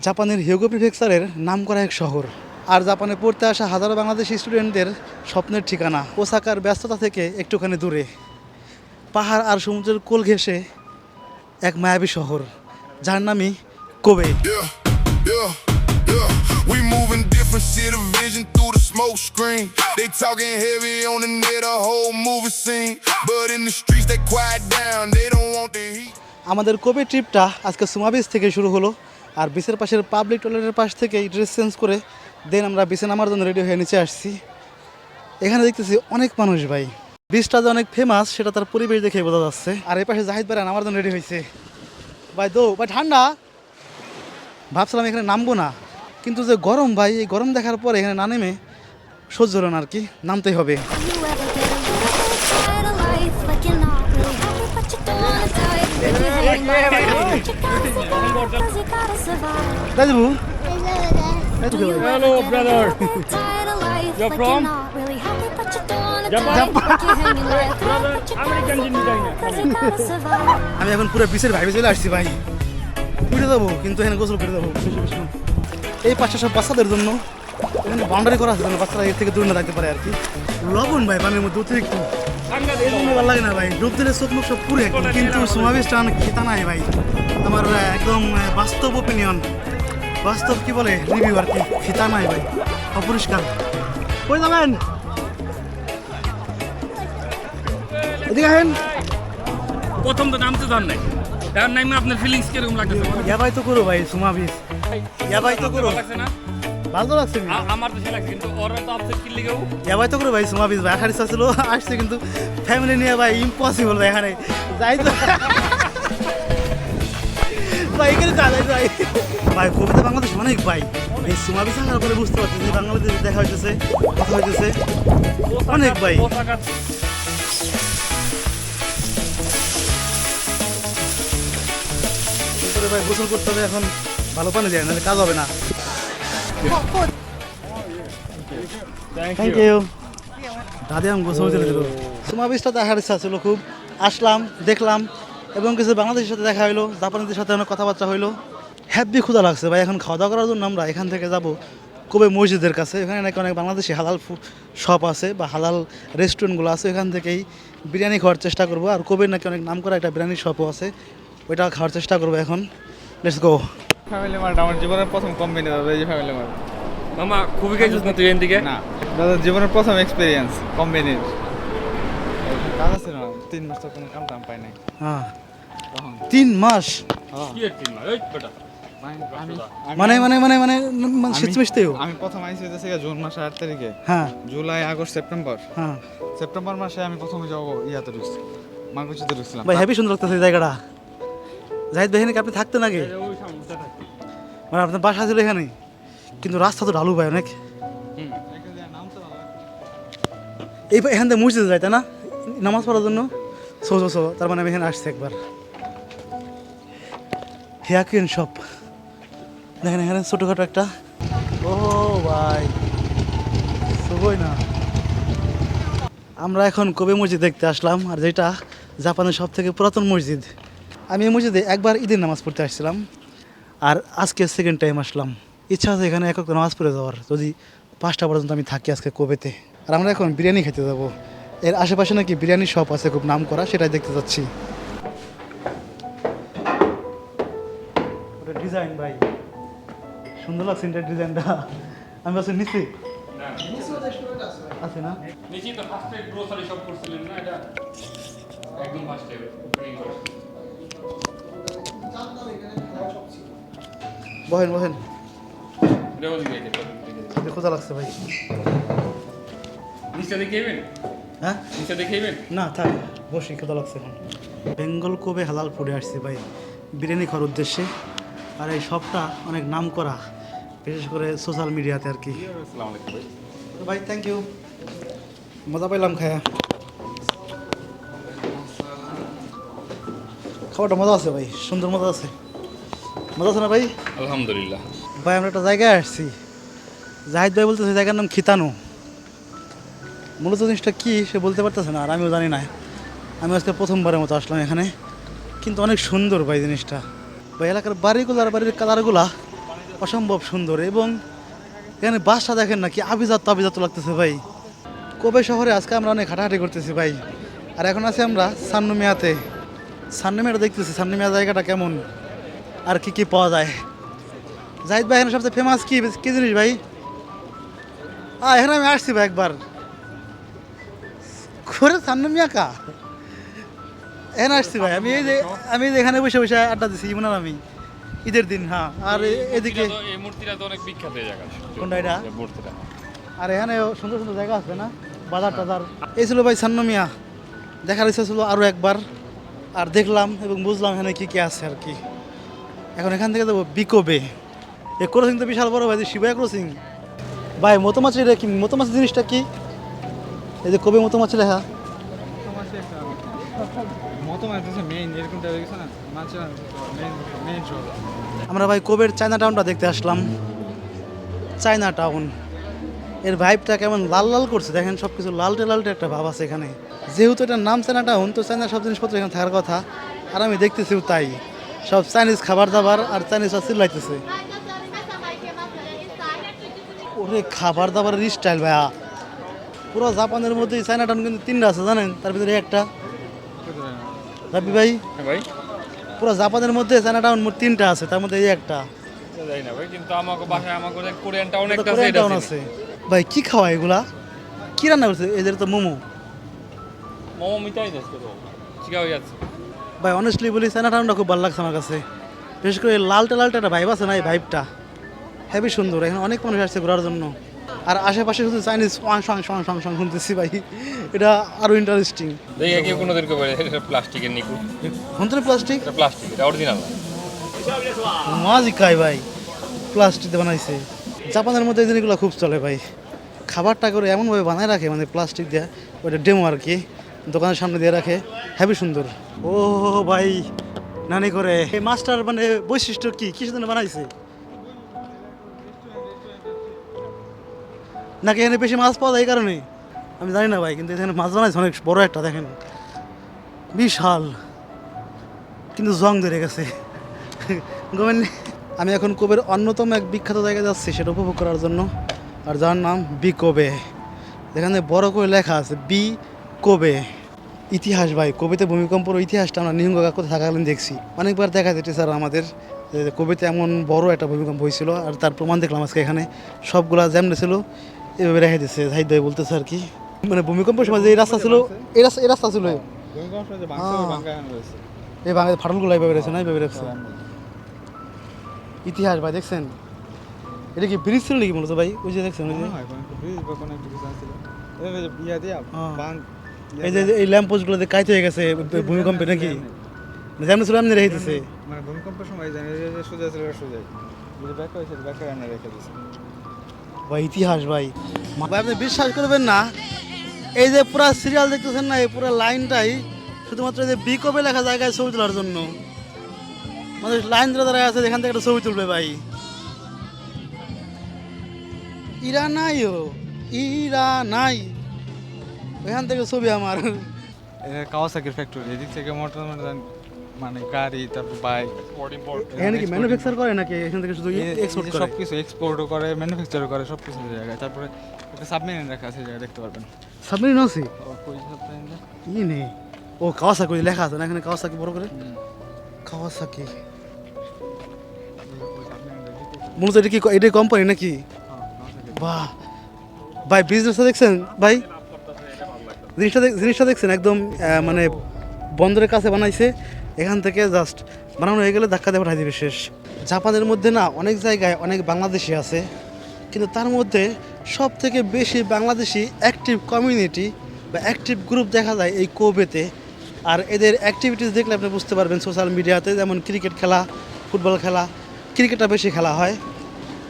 জাপানের হিয়োগো প্রিফেকচারের নামকরা এক শহর, আর জাপানে পড়তে আসা হাজারো বাংলাদেশি স্টুডেন্টদের স্বপ্নের ঠিকানা ওসাকার ব্যস্ততা থেকে একটুখানি দূরে, পাহাড় আর সমুদ্রের কোল ঘেঁষে এক মায়াবী শহর যার নামই Kobe. Yeah, yeah. We moving different, see the vision through the smoke screen. They talking heavy on the net, a whole movie scene. But in the streets they quiet down, they don't want the heat. আমাদের Kobe ট্রিপটা আজকে Suma beach থেকে শুরু হলো, আর বিচের পাশের public টয়লেটের পাশ থেকেই ড্রেস চেঞ্জ করে দেন আমরা বিচে নামার জন্য রেডি হয়ে নিচে আসছি। এখানে দেখতেছি অনেক মানুষ ভাই, বিচটা যে অনেক ফেমাস সেটা তার পরিবেশ দেখে বোঝা যাচ্ছে। আর এই পাশে জাহিদ ভাই নামার জন্য রেডি হয়েছে। ভাই ভাই ঠান্ডা, ভাবছিলাম এখানে নামবো না, কিন্তু যে গরম ভাই, এই গরম দেখার পরে এখানে না নেমে সহ্য হলো না আর কি, নামতেই হবে। Hello, brother. You're from? Japan? Brother, American জিনিস যাই না। আমি এখন পুরো বিচের ভাইবে চলে আসছি ভাই, উঠে যাবো কিন্তু এখানে গোসল করে যাবো। এই পাশে সব বাচ্চাদের জন্য এখানে বাউন্ডারি করা আছে যেন বাচ্চারা এর থেকে দূর না থাকতে পারে আর কি। লবণ ভাই পানির মধ্যে অতিরিক্ত, এই জন্য ভালো লাগে না ভাই, ডুব দিলে চোখ মুখ সব পুরে। কিন্তু সমাবেশটা অনেক খিতা নাই ভাই, আমার একদম বাস্তব ওপিনিয়ন, বাস্তব কি বলে রিভিউ আর কি, খিতা নাই ভাই, অপরিষ্কার। কই যাবেন? এদিকে আসেন। প্রথম তো নামতে জান নাই, তার নামে আপনার ফিলিংস কিরকম লাগতেছে? ইয়াবাই তো করো ভাই সুমাবিস, ইয়াবাই তো করো, লাগছে না? ভালো লাগছে। আমার তো সে লাগছে, কিন্তু ওরা তো আপসেট কি লিগেও ইয়াবাই তো করো ভাই সুমাবিস ভাই, আসার ইচ্ছা ছিল আসছে, কিন্তু ফ্যামিলি নিয়ে ভাই ইম্পসিবল ভাই, এখানে যাই তো ভাই, এখানে যাই ভাই। ভাই কবিতা বাংলাদেশ অনেক ভাই, এই সুমাবিস আসার পরে বুঝতে পারছি যে বাংলাদেশে দেখা হইতেছে, কথা হইতেছে অনেক ভাই। ভাই গোসল করতে হবে এখন, ভালো পানি যায় নাহলে কাজ হবে না। থ্যাংক ইউ দাদি, আমি গোসল চলে দিল। সমাবেশটা দেখার ইচ্ছা ছিল খুব, আসলাম দেখলাম, এবং কিছু বাংলাদেশের সাথে দেখা হইলো, জাপানিদের সাথে অনেক কথাবার্তা হইলো। হ্যাপি ক্ষুধা লাগছে ভাই, এখন খাওয়া দাওয়া করার জন্য আমরা এখান থেকে যাব কোবে মসজিদের কাছে। এখানে নাকি অনেক বাংলাদেশি হালাল শপ আছে বা হালাল রেস্টুরেন্টগুলো আছে, এখান থেকেই বিরিয়ানি খাওয়ার চেষ্টা করবো। আর কোবের নাকি অনেক নাম করা একটা বিরিয়ানি শপও আছে, ওইটা খাওয়ার চেষ্টা করবো এখন। Let's go. ফ্যামিলি মার্ট আমার জীবনের প্রথম কোম্পানি দাদা, এই যে ফ্যামিলি মার্ট। মামা খুবই খাইছিস না তুই এখান থেকে? না দাদা, জীবনের প্রথম এক্সপিরিয়েন্স কোম্পানির। কাজ আছে না, 3 মাস তো কোনো কাম টাম পাই নাই। হ্যাঁ 3 মাস কি এর টিম না এই বেটা? মানে মানে মানে মানে মানে শীত মিশতেও আমি প্রথম আইসি হইতেছে জুন মাসের 8 তারিখে। হ্যাঁ জুলাই আগস্ট সেপ্টেম্বর, হ্যাঁ সেপ্টেম্বর মাসে আমি প্রথমে যাবো ইয়াতে ঢুকছি, মাগুচিতে ঢুকছিলাম। ভাই হেভি সুন্দর লাগতেছে এই জায়গাটা। জাহিদ ভাই এখানে কি আপনি থাকতেন আগে? ওই সামনে থাকে। মানে আপনার বাসা ছিল এখানে, কিন্তু রাস্তা তো ঢালু ভাই অনেক। এই এখান থেকে মসজিদে যায় তাই না নামাজ পড়ার জন্য? সো তার মানে আমি এখানে আসছি একবার। হেয়াকিন শপ দেখেন এখানে ছোটোখাটো একটা। ও ভাই শুভই না, আমরা এখন কোবে মসজিদ দেখতে আসলাম, আর যেটা জাপানের সব থেকে পুরাতন মসজিদ। আমি এই মসজিদে একবার ঈদের নামাজ পড়তে আসছিলাম, আর আজকে সেকেন্ড টাইম আসলাম। ইচ্ছা আছে এখানে একক নামাজ পড়ে যাওয়ার, যদি 5টা পর্যন্ত আমি থাকি আজকে কোবেতে। আর আমরা এখন বিরিয়ানি খেতে যাবো, এর আশেপাশে নাকি বিরিয়ানি শপ আছে খুব নাম করা, সেটাই দেখতে যাচ্ছি। ওটা ডিজাইন ভাই সুন্দর লাগছে, এটা ডিজাইনটা। আমি বলছি নিচ্ছি আছে না, নিচে তো ফার্স্টে গ্রোসারি শপ করছিলেন না, এটা একদম ফার্স্টে ওপেনিং করছেন। বহেন দেও দিকে এটা খোঁজা লাগছে ভাই। নিচে দেখাইবেন? হ্যাঁ নিচে দেখাইবেন? না থাক, বসি, খোঁজা লাগছে এখন। বেঙ্গল কোবে হালাল ফুডে আসছি ভাই বিরিয়ানি খাওয়ার উদ্দেশ্যে, আর এই শপটা অনেক নাম করা, বিশেষ করে সোশ্যাল মিডিয়াতে আর কি। আসসালামু আলাইকুম ভাই। ভাই থ্যাংক ইউ, মজা পাইলাম খায়া, খাবারটা মজা আছে ভাই, সুন্দর মজা আছে, মজা আছে না ভাই? আলহামদুলিল্লাহ ভাই আমরা একটা জায়গায় আসছি, জাহিদ ভাই বলতেছে জায়গার নাম খিতানো, মূলত জিনিসটা কী সে বলতে পারতেছে না, আর আমিও জানি না। আমি আজকে প্রথমবারের মতো আসলাম এখানে, কিন্তু অনেক সুন্দর ভাই জিনিসটা। ভাই এলাকার বাড়িগুলো আর বাড়ির কালারগুলা অসম্ভব সুন্দর। এবং এখানে বাসটা দেখেন না কি আভিজাত্য লাগতেছে ভাই। কোবে শহরে আজকে আমরা অনেক হাঁটাহাঁটি করতেছি ভাই। আর এখন আছি আমরা সান্নমিয়াতে। সান্নমিয়াটা দেখতেছি সান্নমিয়া জায়গাটা কেমন আর কি কি পাওয়া যায়। জাহিদ ভাই এখানে সবচেয়ে ফেমাস কি কি জিনিস ভাই? এখানে আমি আসছি ভাই একবার করে সান্নমিয়া কা এখানে আসছি ভাই। আমি এই যে এখানে বসে বসে আড্ডা দিচ্ছি ইমন আর আমি ঈদের দিন। হ্যাঁ, আর এদিকে এই মূর্তিটা তো অনেক বিখ্যাত এই জায়গা। কোনটা এটা? এই মূর্তিটা। আর এখানে সুন্দর সুন্দর জায়গা আছে না, বাজার টাজার। এই ছিল ভাই সান্নমিয়া, দেখার ইচ্ছা ছিল আরও একবার। আর দেখলাম এবং বুঝলাম এখানে কি কি আছে আর কি। এখন এখান থেকে যাবো বিকোবে। এই ক্রসিং তো বিশাল বড় ভাই, যে শিবায় ক্রসিং ভাই। মতমাছি এটা কি? মতমাছি জিনিসটা কি? এই যে কবে মতমাছি লেখা। আমরা ভাই কোবের চায়না টাউনটা দেখতে আসলাম। চায়না টাউন এর ভাইবটা কেমন লাল লাল করছে দেখেন, সব কিছু লালটে লালটে একটা ভাব আছে এখানে। যেহেতু এটার নাম চায়না টাউন, তো চায়নার সব জিনিসপত্র এখানে থাকার কথা। আর আমি দেখতেছিও তাই, সব চাইনিজ খাবার দাবার আর চাইনিজরা চিল্লাইতেছে। ওরে খাবার দাবারের স্টাইল ভাইয়া, পুরো জাপানের মধ্যে চায়না টাউন কিন্তু 3টা আছে জানেন, তার ভিতরে একটা। রাব্বি ভাই হ্যাঁ ভাই, পুরো জাপানের মধ্যে চায়না টাউন মোট 3টা আছে, তার মধ্যে এই একটা। জানি না ভাই, কিন্তু আমাকে বাসায় আমাকে কোরিয়ান টাউন একটা কোরিয়ান টাউন আছে ভাই। কি খাওয়া এগুলা? কি রান্না করছে? এদের তো মোমো মোমো মিটাই যাচ্ছে তো চিকা হয়ে যাচ্ছে ভাই। অনেস্টলি বলি চায়না টাউনটা খুব ভালো লাগছে আমার কাছে। বিশেষ করে লালটা লালটা একটা ভাইব আছে না, এই ভাইবটা হেবি সুন্দর। এখানে অনেক মানুষ আসছে ঘোরার জন্য। আর আশেপাশে শুধু চাইনিজ ওয়াং শুনতেছি ভাই, এটা আরও ইন্টারেস্টিং। দেখি কেউ কোনোদিন কেউ বলে এটা প্লাস্টিকের নিকু। শুনতে প্লাস্টিক? এটা প্লাস্টিক, এটা অরিজিনাল না। মাঝি খাই ভাই, প্লাস্টিক বানাইছে। জাপানের মধ্যে এই জিনিসগুলো খুব চলে ভাই। খাবারটা করে এমনভাবে বানায় রাখে, মানে প্লাস্টিক দিয়ে, ওইটা ডেমো আর কি, দোকানের সামনে দিয়ে রাখে, হেবি সুন্দর। ও ভাই নানি করে এই মাছটার মানে বৈশিষ্ট্য কি, কিসের জন্য বানাইছে? নাকি এখানে বেশি মাছ পাওয়া যায় এই কারণে? আমি জানি না ভাই, কিন্তু এখানে মাছ বানাইছে অনেক বড় একটা, দেখেন বিশাল, কিন্তু জং ধরে গেছে গোমেন। আমি এখন কোবের অন্যতম এক বিখ্যাত জায়গায় যাচ্ছি সেটা উপভোগ করার জন্য, আর যার নাম বিকোবে। যেখানে বড় করে লেখা আছে বি কোবে। ইতিহাস ভাই, কবিতে ভূমিকম্পর ইতিহাসটা আমরা নিহঙ্গ কাকুতে থাকাকালীন দেখছি অনেকবার। দেখা যেতে স্যার আমাদের যে কবিতে এমন বড় একটা ভূমিকম্প হয়েছিল, আর তার প্রমাণ দেখলাম আজকে এখানে। সবগুলা যেমন ছিল এভাবে রেখে দিচ্ছে। জাহিদ ভাই বলতেছে আর কি, মানে ভূমিকম্পের সময় যে এই রাস্তা ছিল, এই রাস্তা ছিল এই বাংলাদেশ ফাটলগুলো এইভাবে রয়েছে না, এইভাবে রাখছে। ইতিহাস ভাই দেখছেন, এটা কি ব্রিজ ছিল নাকি মূলত ভাই? ওই যে দেখছেন, ওই যে এই যে এই ল্যাম্প পোস্টগুলো কাইত হয়ে গেছে ভূমিকম্পে নাকি, যেমন ছিল এমনি রেখে দিচ্ছে। মানে ভূমিকম্পের সময় জানি যে সোজা ছিল সোজা, যদি ব্যাক হয়েছে ব্যাকে রান্না রেখে দিচ্ছে ভাই। ইতিহাস ভাই, ভাই আপনি বিশ্বাস করবেন না, এই যে পুরো সিরিয়াল দেখতেছেন না, এই পুরো লাইনটাই শুধুমাত্র যে বিকোবে লেখা জায়গায় ছবি তোলার জন্য। মানে লাইন ধরে দাঁড়ায় আছে, এখান থেকে একটা ছবি তুলবে ভাই। ইরা নাই, ইরা নাই, এখান থেকে ছবি আমার। কাওয়াসাকির ফ্যাক্টরি, এদিক থেকে মোটর মানে গাড়ি, তারপর বাইক, এখানে কি ম্যানুফ্যাকচার করে নাকি এখান থেকে শুধু এক্সপোর্ট করে? সব কিছু এক্সপোর্টও করে, ম্যানুফ্যাকচারও করে, সব কিছু জায়গায়। তারপরে একটা সাবমেরিন রাখা আছে, জায়গায় দেখতে পারবেন। সাবমেরিন আছে? কই সাবমেরিন ই নেই। ও কাওয়াসাকি লেখা আছে না এখানে, কাওয়াসাকি বড় করে, কাওয়াসাকি। মূলত এটা কি, এটা কোম্পানি নাকি? বাহ ভাই, বিজনেসটা দেখছেন ভাই, জিনিসটা দেখছেন একদম মানে বন্দরের কাছে বানাইছে। এখান থেকে জাস্ট বানানো হয়ে গেলে ধাক্কা দিয়ে পাঠাই দিবে, শেষ। জাপানের মধ্যে না অনেক জায়গায় অনেক বাংলাদেশি আছে, কিন্তু তার মধ্যে সব থেকে বেশি বাংলাদেশি অ্যাক্টিভ কমিউনিটি বা অ্যাক্টিভ গ্রুপ দেখা যায় এই কোবেতে। আর এদের অ্যাক্টিভিটিস দেখলে আপনি বুঝতে পারবেন সোশ্যাল মিডিয়াতে, যেমন ক্রিকেট খেলা, ফুটবল খেলা, ক্রিকেটটা বেশি খেলা হয়।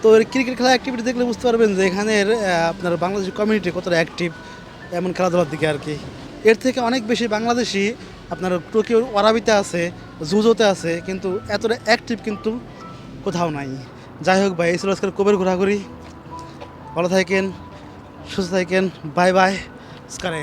তো এর ক্রিকেট খেলা অ্যাক্টিভিটি দেখলে বুঝতে পারবেন যে এখানের আপনার বাংলাদেশি কমিউনিটি কতটা অ্যাক্টিভ এমন খেলাধুলার দিকে আর কি। এর থেকে অনেক বেশি বাংলাদেশি আপনার টোকিও ওয়ারাবিতে আছে, জুজোতে আছে, কিন্তু এতটা অ্যাক্টিভ কিন্তু কোথাও নাই। যাই হোক ভাই, এই ছিল আজকের কোবের ঘোরাঘুরি। ভালো থাকেন, সুস্থ থাকেন, বাই বাই, স্কারে।